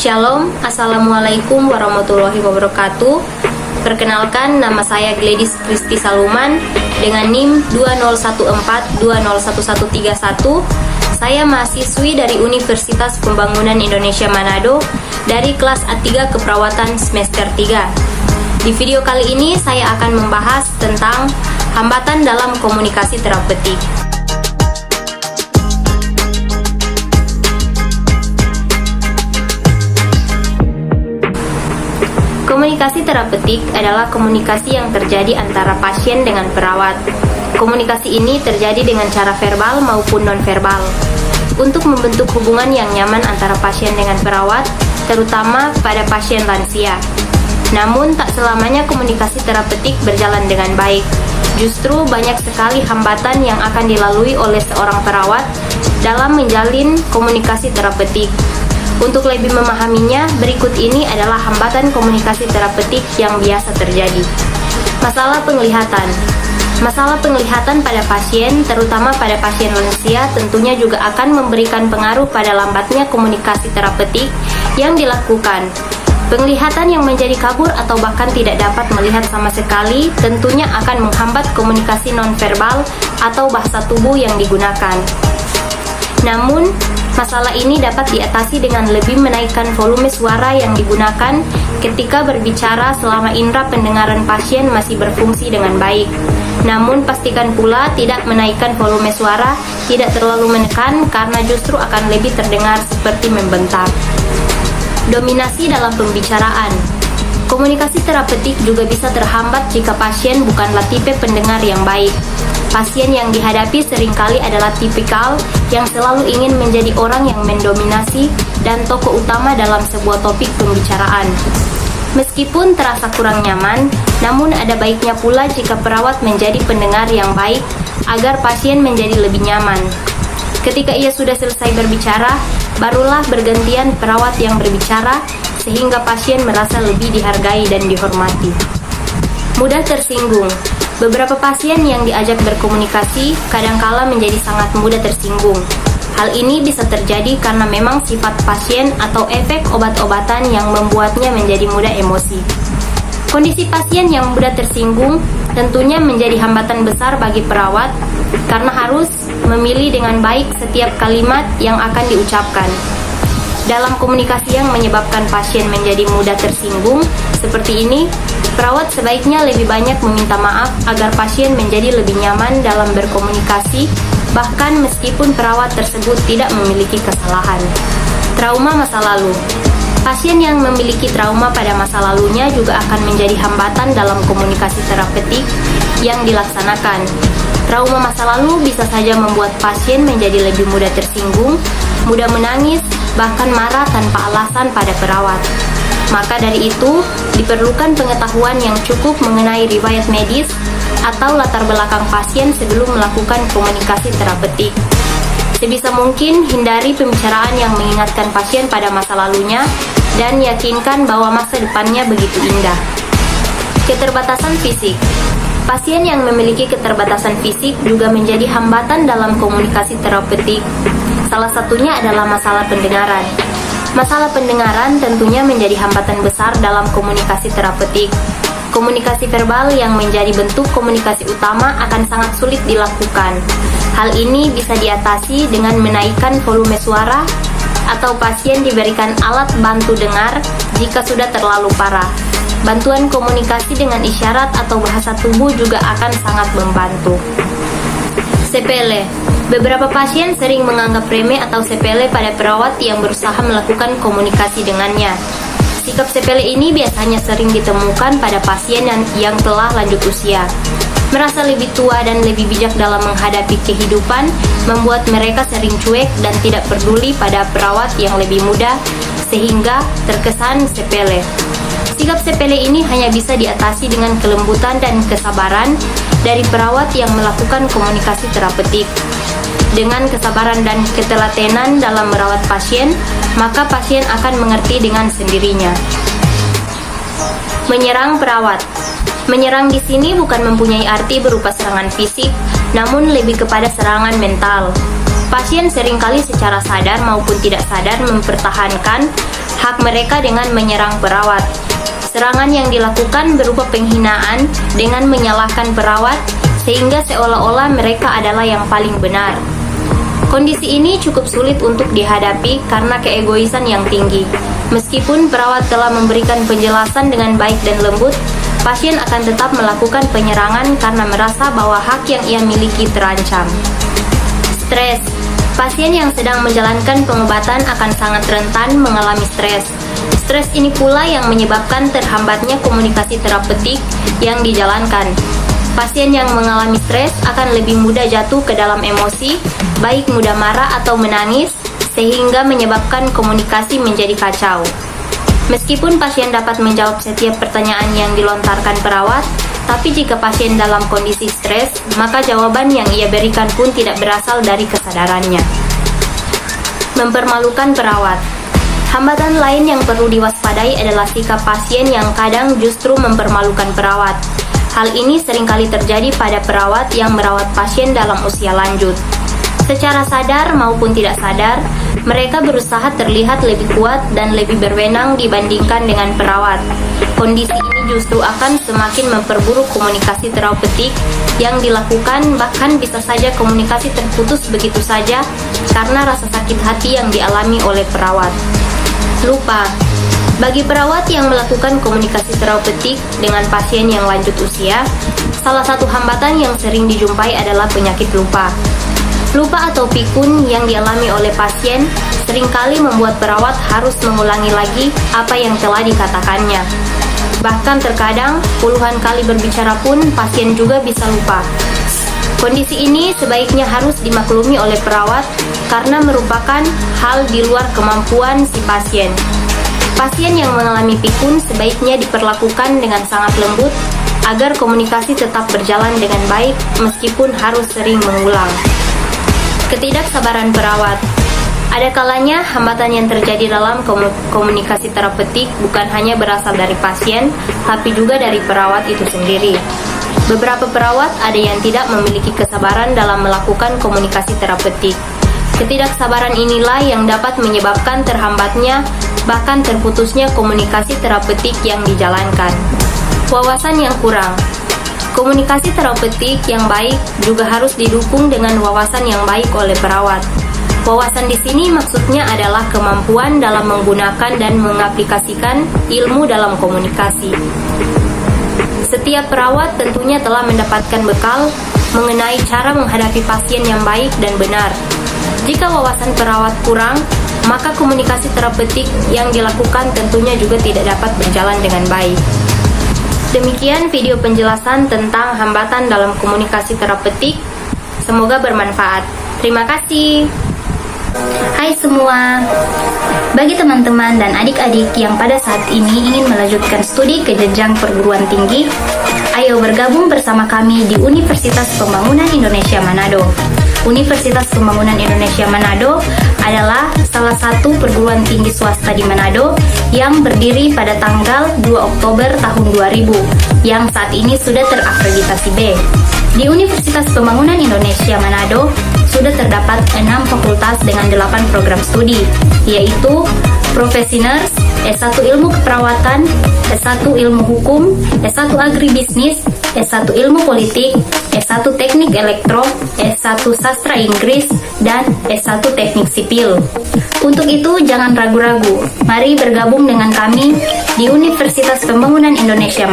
Shalom, Assalamualaikum warahmatullahi wabarakatuh. Perkenalkan, nama saya Gladys Kristi Saluman dengan NIM 2014201131. Saya mahasiswi dari Universitas Pembangunan Indonesia Manado dari kelas A3 Keperawatan semester 3. Di video kali ini saya akan membahas tentang hambatan dalam komunikasi terapeutik. Komunikasi terapeutik adalah komunikasi yang terjadi antara pasien dengan perawat. Komunikasi ini terjadi dengan cara verbal maupun non-verbal untuk membentuk hubungan yang nyaman antara pasien dengan perawat, terutama pada pasien lansia. Namun, tak selamanya komunikasi terapeutik berjalan dengan baik. Justru banyak sekali hambatan yang akan dilalui oleh seorang perawat dalam menjalin komunikasi terapeutik. Untuk lebih memahaminya, berikut ini adalah hambatan komunikasi terapeutik yang biasa terjadi. Masalah penglihatan. Masalah penglihatan pada pasien, terutama pada pasien lansia, tentunya juga akan memberikan pengaruh pada lambatnya komunikasi terapeutik yang dilakukan. Penglihatan yang menjadi kabur atau bahkan tidak dapat melihat sama sekali tentunya akan menghambat komunikasi nonverbal atau bahasa tubuh yang digunakan. Namun, masalah ini dapat diatasi dengan lebih menaikkan volume suara yang digunakan ketika berbicara selama indera pendengaran pasien masih berfungsi dengan baik. Namun, pastikan pula tidak menaikkan volume suara, tidak terlalu menekan karena justru akan lebih terdengar seperti membentak. Dominasi dalam pembicaraan. Komunikasi terapeutik juga bisa terhambat jika pasien bukanlah tipe pendengar yang baik. Pasien yang dihadapi seringkali adalah tipikal yang selalu ingin menjadi orang yang mendominasi dan tokoh utama dalam sebuah topik pembicaraan. Meskipun terasa kurang nyaman, namun ada baiknya pula jika perawat menjadi pendengar yang baik agar pasien menjadi lebih nyaman. Ketika ia sudah selesai berbicara, barulah bergantian perawat yang berbicara sehingga pasien merasa lebih dihargai dan dihormati. Mudah tersinggung. Beberapa pasien yang diajak berkomunikasi kadangkala menjadi sangat mudah tersinggung. Hal ini bisa terjadi karena memang sifat pasien atau efek obat-obatan yang membuatnya menjadi mudah emosi. Kondisi pasien yang mudah tersinggung tentunya menjadi hambatan besar bagi perawat karena harus memilih dengan baik setiap kalimat yang akan diucapkan. Dalam komunikasi yang menyebabkan pasien menjadi mudah tersinggung seperti ini, perawat sebaiknya lebih banyak meminta maaf agar pasien menjadi lebih nyaman dalam berkomunikasi, bahkan meskipun perawat tersebut tidak memiliki kesalahan. Trauma masa lalu. Pasien yang memiliki trauma pada masa lalunya juga akan menjadi hambatan dalam komunikasi terapeutik yang dilaksanakan. Trauma masa lalu bisa saja membuat pasien menjadi lebih mudah tersinggung, mudah menangis, bahkan marah tanpa alasan pada perawat. Maka dari itu, diperlukan pengetahuan yang cukup mengenai riwayat medis atau latar belakang pasien sebelum melakukan komunikasi terapeutik. Sebisa mungkin, hindari pembicaraan yang mengingatkan pasien pada masa lalunya dan yakinkan bahwa masa depannya begitu indah. Keterbatasan fisik. Pasien yang memiliki keterbatasan fisik juga menjadi hambatan dalam komunikasi terapeutik. Salah satunya adalah masalah pendengaran. Masalah pendengaran tentunya menjadi hambatan besar dalam komunikasi terapeutik. Komunikasi verbal yang menjadi bentuk komunikasi utama akan sangat sulit dilakukan. Hal ini bisa diatasi dengan menaikkan volume suara atau pasien diberikan alat bantu dengar jika sudah terlalu parah. Bantuan komunikasi dengan isyarat atau bahasa tubuh juga akan sangat membantu. Sepele. Beberapa pasien sering menganggap remeh atau sepele pada perawat yang berusaha melakukan komunikasi dengannya. Sikap sepele ini biasanya sering ditemukan pada pasien yang telah lanjut usia. Merasa lebih tua dan lebih bijak dalam menghadapi kehidupan membuat mereka sering cuek dan tidak peduli pada perawat yang lebih muda sehingga terkesan sepele. Sikap sepele ini hanya bisa diatasi dengan kelembutan dan kesabaran dari perawat yang melakukan komunikasi terapeutik. Dengan kesabaran dan ketelatenan dalam merawat pasien, maka pasien akan mengerti dengan sendirinya. Menyerang perawat. Menyerang di sini bukan mempunyai arti berupa serangan fisik, namun lebih kepada serangan mental. Pasien seringkali secara sadar maupun tidak sadar mempertahankan hak mereka dengan menyerang perawat. Serangan yang dilakukan berupa penghinaan dengan menyalahkan perawat, sehingga seolah-olah mereka adalah yang paling benar. Kondisi ini cukup sulit untuk dihadapi karena keegoisan yang tinggi. Meskipun perawat telah memberikan penjelasan dengan baik dan lembut, pasien akan tetap melakukan penyerangan karena merasa bahwa hak yang ia miliki terancam. Stres. Pasien yang sedang menjalankan pengobatan akan sangat rentan mengalami stres. Stres ini pula yang menyebabkan terhambatnya komunikasi terapeutik yang dijalankan. Pasien yang mengalami stres akan lebih mudah jatuh ke dalam emosi, baik mudah marah atau menangis, sehingga menyebabkan komunikasi menjadi kacau. Meskipun pasien dapat menjawab setiap pertanyaan yang dilontarkan perawat, tapi jika pasien dalam kondisi stres, maka jawaban yang ia berikan pun tidak berasal dari kesadarannya. Mempermalukan perawat. Hambatan lain yang perlu diwaspadai adalah sikap pasien yang kadang justru mempermalukan perawat. Hal ini seringkali terjadi pada perawat yang merawat pasien dalam usia lanjut. Secara sadar maupun tidak sadar, mereka berusaha terlihat lebih kuat dan lebih berwenang dibandingkan dengan perawat. Kondisi ini justru akan semakin memperburuk komunikasi terapeutik yang dilakukan, bahkan bisa saja komunikasi terputus begitu saja karena rasa sakit hati yang dialami oleh perawat. Lupa. Bagi perawat yang melakukan komunikasi terapeutik dengan pasien yang lanjut usia, salah satu hambatan yang sering dijumpai adalah penyakit lupa. Lupa atau pikun yang dialami oleh pasien seringkali membuat perawat harus mengulangi lagi apa yang telah dikatakannya. Bahkan terkadang puluhan kali berbicara pun pasien juga bisa lupa. Kondisi ini sebaiknya harus dimaklumi oleh perawat karena merupakan hal di luar kemampuan si pasien. Pasien yang mengalami pikun sebaiknya diperlakukan dengan sangat lembut agar komunikasi tetap berjalan dengan baik meskipun harus sering mengulang. Ketidaksabaran perawat. Ada kalanya hambatan yang terjadi dalam komunikasi terapeutik bukan hanya berasal dari pasien, tapi juga dari perawat itu sendiri. Beberapa perawat ada yang tidak memiliki kesabaran dalam melakukan komunikasi terapeutik. Ketidaksabaran inilah yang dapat menyebabkan terhambatnya, bahkan terputusnya komunikasi terapeutik yang dijalankan. Wawasan yang kurang. Komunikasi terapeutik yang baik juga harus didukung dengan wawasan yang baik oleh perawat. Wawasan di sini maksudnya adalah kemampuan dalam menggunakan dan mengaplikasikan ilmu dalam komunikasi. Setiap perawat tentunya telah mendapatkan bekal mengenai cara menghadapi pasien yang baik dan benar. Jika wawasan perawat kurang, maka komunikasi terapeutik yang dilakukan tentunya juga tidak dapat berjalan dengan baik. Demikian video penjelasan tentang hambatan dalam komunikasi terapeutik. Semoga bermanfaat. Terima kasih. Hai semua. Bagi teman-teman dan adik-adik yang pada saat ini ingin melanjutkan studi ke jenjang perguruan tinggi, ayo bergabung bersama kami di Universitas Pembangunan Indonesia Manado. Universitas Pembangunan Indonesia Manado adalah salah satu perguruan tinggi swasta di Manado yang berdiri pada tanggal 2 Oktober tahun 2000 yang saat ini sudah terakreditasi B. Di Universitas Pembangunan Indonesia Manado sudah terdapat 6 fakultas dengan 8 program studi, yaitu Profesiners, S1 Ilmu Keperawatan, S1 Ilmu Hukum, S1 Agribisnis, S1 Ilmu Politik, S1 Teknik Elektro, S1 Sastra Inggris, dan S1 Teknik Sipil. Untuk itu, jangan ragu-ragu. Mari bergabung dengan kami di Universitas Pembangunan Indonesia